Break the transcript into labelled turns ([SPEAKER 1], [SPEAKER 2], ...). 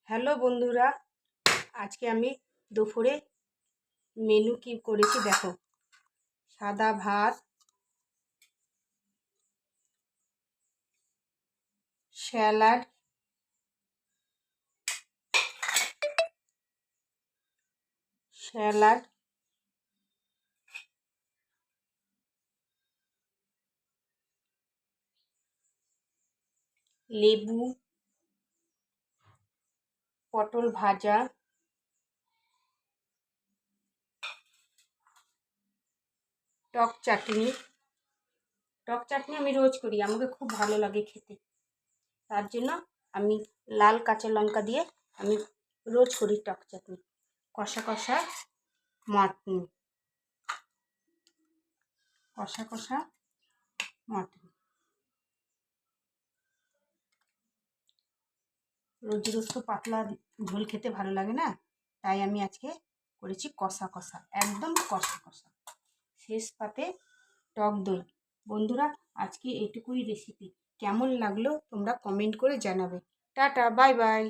[SPEAKER 1] Hello বন্ধুরা, আজকে আমি দুপুরে মেনু কি করেছি দেখো। সাদা ভাত, স্যালাড, লেবু, পটল ভাজা, টক চাটনি। টক চাটনি আমি রোজ করি, আমাকে খুব ভালো লাগে খেতে। তার জন্য আমি লাল কাঁচা লঙ্কা দিয়ে আমি রোজ করি টক চাটনি। কষা কষা মটন, কষা কষা মটন। রোজ রোজ তো পাতলা ঝোল খেতে ভালো লাগে না, তাই আমি আজকে করেছি কষা কষা, একদম কষা কষা। শেষ পাতে টক দই। বন্ধুরা, আজকে এইটুকুই রেসিপি। কেমন লাগলো তোমরা কমেন্ট করে জানাবে। Tata, bye bye.